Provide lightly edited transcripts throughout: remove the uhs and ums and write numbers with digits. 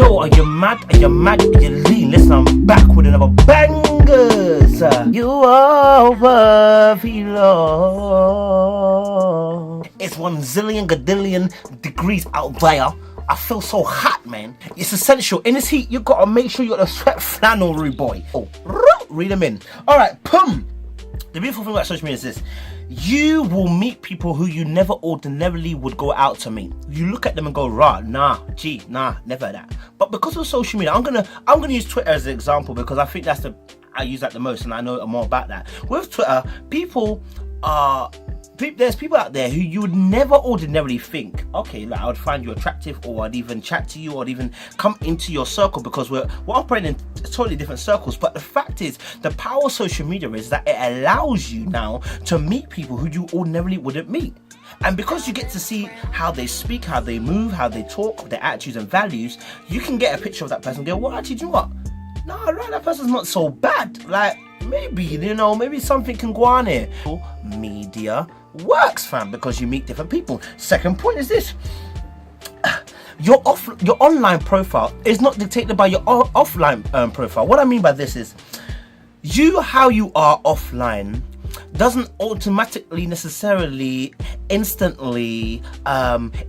Yo, are you mad? Are you mad? Are you lean? Listen, I'm back with another bangers. You are worthy, Lord. It's 1 zillion gadillion degrees out there. I feel so hot, man. It's essential. In this heat, you gotta make sure you got a sweat flannel, rude boy. Oh, read them in. All right, pum. The beautiful thing about social media is this. You will meet people who you never ordinarily would go out to meet. You look at them and go, rah, nah, gee, nah, never that. But because of social media, I'm gonna use Twitter as an example because I think I use that the most and I know more about that. With Twitter, there's people out there who you would never ordinarily think, okay, like I would find you attractive, or I'd even chat to you, or I'd even come into your circle, because we're operating in totally different circles. But the fact is, the power of social media is that it allows you now to meet people who you ordinarily wouldn't meet. And because you get to see how they speak, how they move, how they talk, their attitudes and values, you can get a picture of that person and go, well, actually, do you know what? Nah, right, that person's not so bad. Like, maybe, maybe something can go on here. Media works, fam, because you meet different people. Second point is this. Your online profile is not dictated by your offline profile. What I mean by this is, how you are offline doesn't automatically necessarily instantly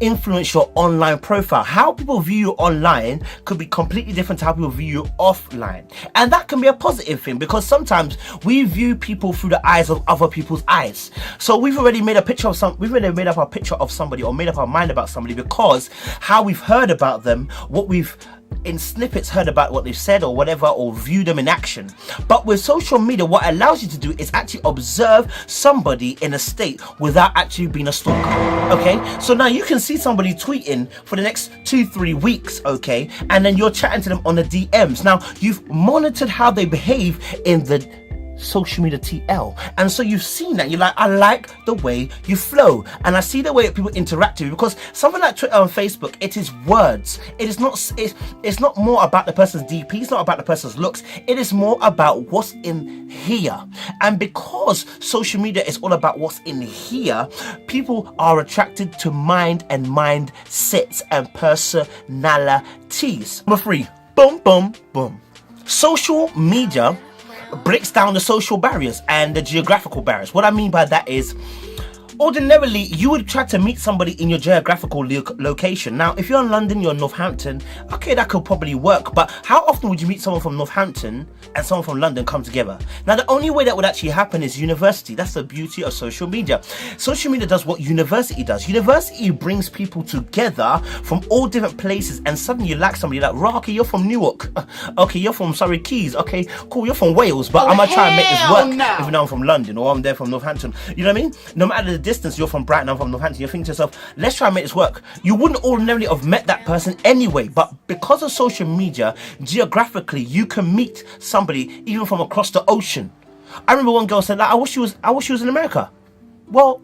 influence your online profile. How people view you online could be completely different to how people view you offline, and that can be a positive thing, because sometimes we view people through the eyes of other people's eyes. So we've already made a picture of we've already made up a picture of somebody, or made up our mind about somebody, because how we've heard about them, what we've in snippets heard about what they've said or whatever, or view them in action. But with social media, what it allows you to do is actually observe somebody in a state without actually being a stalker. Okay, so now you can see somebody tweeting for the next 2-3 weeks, okay, and then you're chatting to them on the DMs. Now you've monitored how they behave in the social media TL, and so you've seen that, you're like, I like the way you flow, and I see the way that people interact with you. Because something like Twitter and Facebook, it is words. It is not, it's not more about the person's DP, it's not about the person's looks, it is more about what's in here. And because social media is all about what's in here, people are attracted to mind and mindsets and personalities. Number 3, boom, boom, boom. Social media breaks down the social barriers and the geographical barriers. What I mean by that is, ordinarily, you would try to meet somebody in your geographical location. Now, if you're in London, you're in Northampton, okay, that could probably work. But how often would you meet someone from Northampton and someone from London come together? Now, the only way that would actually happen is university. That's the beauty of social media. Social media does what university does. University brings people together from all different places, and suddenly you like somebody, like, Rocky, you're from Newark. Okay, you're from Surrey Keys. Okay, cool, you're from Wales, but I'm gonna try and make this work, even though I'm from London, or I'm there from Northampton. You know what I mean? No matter the distance, you're from Brighton, I'm from Northampton, you're thinking to yourself, let's try and make this work. You wouldn't ordinarily have met that person anyway, but because of social media, geographically, you can meet somebody even from across the ocean. I remember one girl said, like, I wish she was in America. Well,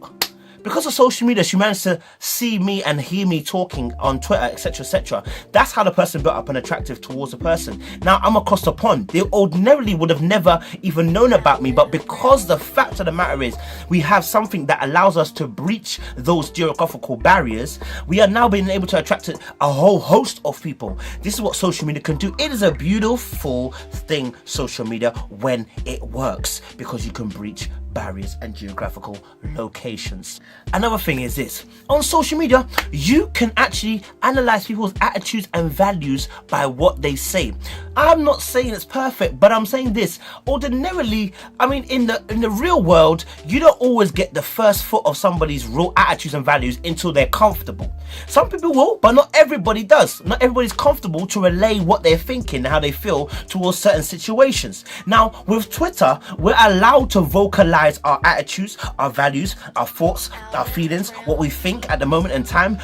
because of social media, she managed to see me and hear me talking on Twitter, etc., etc. That's how the person built up an attractive towards the person. Now, I'm across the pond. They ordinarily would have never even known about me, but because the fact of the matter is, we have something that allows us to breach those geographical barriers, we are now being able to attract a whole host of people. This is what social media can do. It is a beautiful thing, social media, when it works, because you can breach barriers and geographical locations. Another thing is this: on social media, you can actually analyze people's attitudes and values by what they say. I'm not saying it's perfect, but I'm saying this: ordinarily, I mean, in the real world, you don't always get the first foot of somebody's real attitudes and values until they're comfortable. Some people will, but not everybody does. Not everybody's comfortable to relay what they're thinking and how they feel towards certain situations. Now, with Twitter, we're allowed to vocalize our attitudes, our values, our thoughts, our feelings, what we think at the moment in time,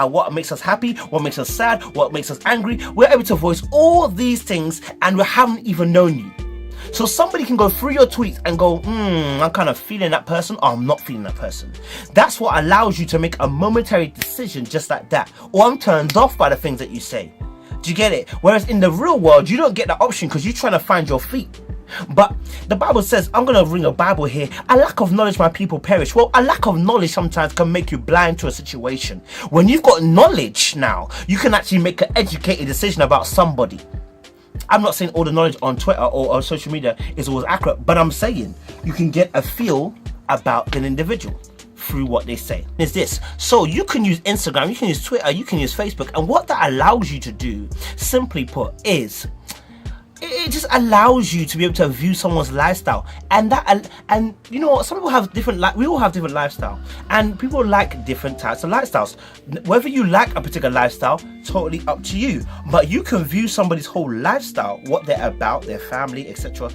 what makes us happy, what makes us sad, what makes us angry. We're able to voice all these things, and we haven't even known you. So somebody can go through your tweets and go, I'm kind of feeling that person, or I'm not feeling that person. That's what allows you to make a momentary decision just like that. Or I'm turned off by the things that you say. Do you get it? Whereas in the real world, you don't get that option because you're trying to find your feet. But the Bible says, I'm going to bring a Bible here. A lack of knowledge, my people perish. Well, a lack of knowledge sometimes can make you blind to a situation. When you've got knowledge now, you can actually make an educated decision about somebody. I'm not saying all the knowledge on Twitter or on social media is always accurate, but I'm saying you can get a feel about an individual through what they say. Is this so you can use Instagram, you can use Twitter, you can use Facebook, and what that allows you to do, simply put, is it just allows you to be able to view someone's lifestyle. And you know what, some people have different, we all have different lifestyle, and people like different types of lifestyles. Whether you like a particular lifestyle, totally up to you, but you can view somebody's whole lifestyle, what they're about, their family, etc.,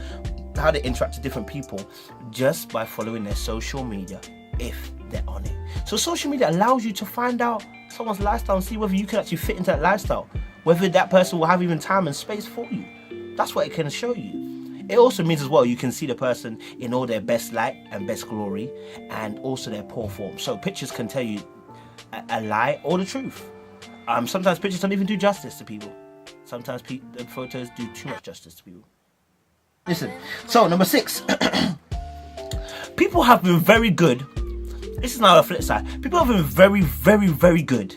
how they interact with different people, just by following their social media, if they're on it. So social media allows you to find out someone's lifestyle and see whether you can actually fit into that lifestyle, whether that person will have even time and space for you. That's what it can show you. It also means as well, you can see the person in all their best light and best glory, and also their poor form. So pictures can tell you a lie or the truth. Sometimes pictures don't even do justice to people. Sometimes the photos do too much justice to people. Listen, so number 6. People have been very good. This is now the flip side. People have been very, very, very good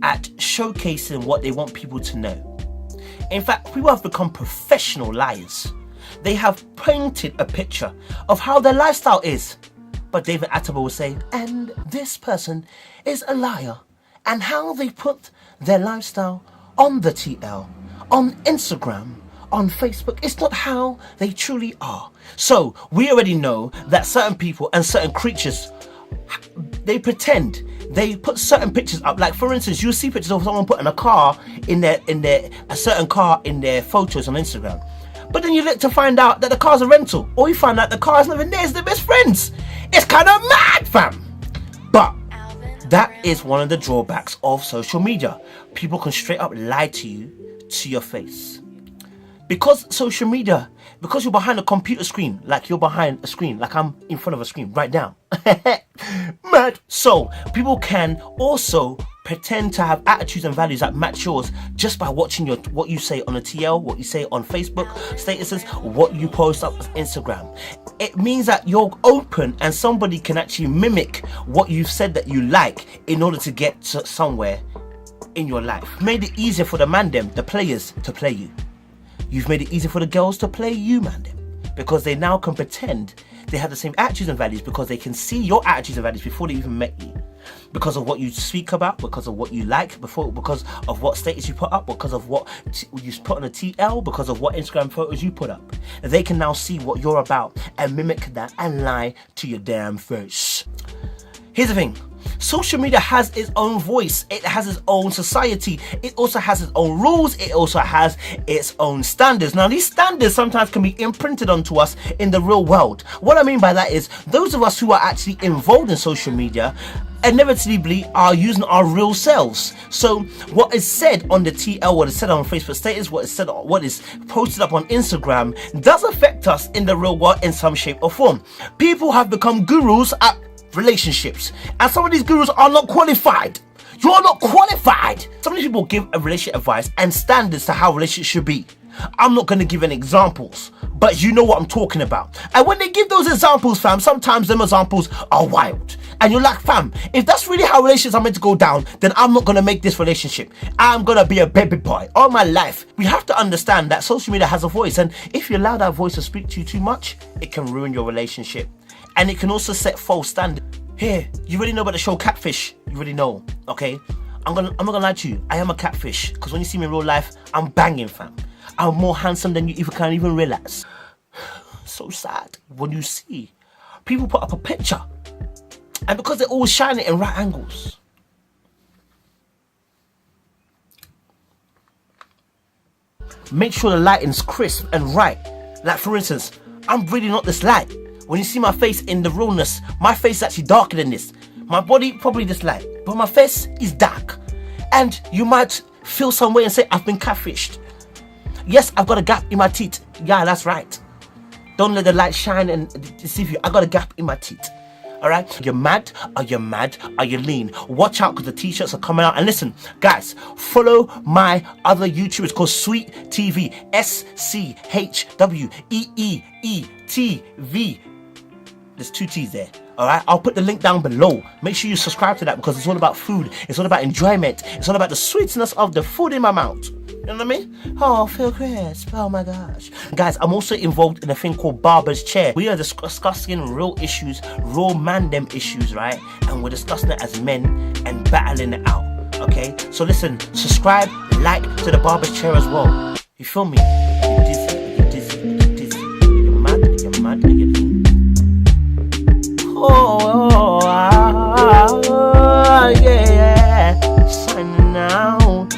at showcasing what they want people to know. In fact, people have become professional liars. They have painted a picture of how their lifestyle is. But David Attenborough will say, and this person is a liar. And how they put their lifestyle on the TL, on Instagram, on Facebook, it's not how they truly are. So we already know that certain people and certain creatures, they pretend. They put certain pictures up. Like for instance, you'll see pictures of someone putting a car a certain car in their photos on Instagram. But then you look to find out that the car's a rental, or you find out the car's not even theirs, they're best friends. It's kind of mad, fam. But that is one of the drawbacks of social media. People can straight up lie to you to your face. Because social media, because you're behind a computer screen, like you're behind a screen, like I'm in front of a screen right now. Mad. So people can also pretend to have attitudes and values that match yours just by watching what you say on a TL, what you say on Facebook statuses, what you post up on Instagram. It means that you're open and somebody can actually mimic what you've said that you like in order to get to somewhere in your life. Made it easier for the players to play you. You've made it easier for the girls to play you, man, because they now can pretend they have the same attitudes and values, because they can see your attitudes and values before they even met you, because of what you speak about, because of what you like, because of what status you put up, because of what you put on a TL, because of what Instagram photos you put up. They can now see what you're about and mimic that and lie to your damn face. Here's the thing. Social media has its own voice, it has its own society, it also has its own rules, it also has its own standards. Now these standards sometimes can be imprinted onto us in the real world. What I mean by that is, those of us who are actually involved in social media inevitably are using our real selves. So what is said on the TL, what is said on Facebook status, what is posted up on Instagram does affect us in the real world in some shape or form. People have become gurus at relationships, and some of these gurus are not qualified. You are not qualified. Some of these people give a relationship advice and standards to how relationships should be. I'm not going to give any examples, but you know what I'm talking about. And when they give those examples, fam, sometimes them examples are wild. And you're like, fam, if that's really how relationships are meant to go down, then I'm not going to make this relationship. I'm going to be a baby boy all my life. We have to understand that social media has a voice, and if you allow that voice to speak to you too much, it can ruin your relationship. And it can also set false standards. Here, you already know about the show Catfish. You already know, okay? I'm not gonna lie to you. I am a catfish, because when you see me in real life, I'm banging, fam. I'm more handsome than you can't even realize. So sad when you see people put up a picture, and because they're always shining in right angles, make sure the lighting's crisp and right. Like for instance, I'm really not this light. When you see my face in the realness, my face is actually darker than this. My body probably this light, but my face is dark. And you might feel some way and say, I've been catfished. Yes, I've got a gap in my teeth. Yeah, that's right. Don't let the light shine and deceive you. I got a gap in my teeth. Alright? You're mad? Are you mad? Are you lean? Watch out because the t-shirts are coming out. And listen, guys, follow my other YouTubers called Sweet TV. SCHWEEET. There's 2 T's there. Alright, I'll put the link down below. Make sure you subscribe to that because it's all about food. It's all about enjoyment. It's all about the sweetness of the food in my mouth. You know what I mean? Oh, Phil Crisp. Oh my gosh. Guys, I'm also involved in a thing called Barber's Chair. We are discussing real issues, real man-them issues, right? And we're discussing it as men and battling it out. Okay? So listen, subscribe, like to the Barber's Chair as well. You feel me? You're dizzy, you're dizzy, you're dizzy. You're mad, you're lean. Yeah. Signing out.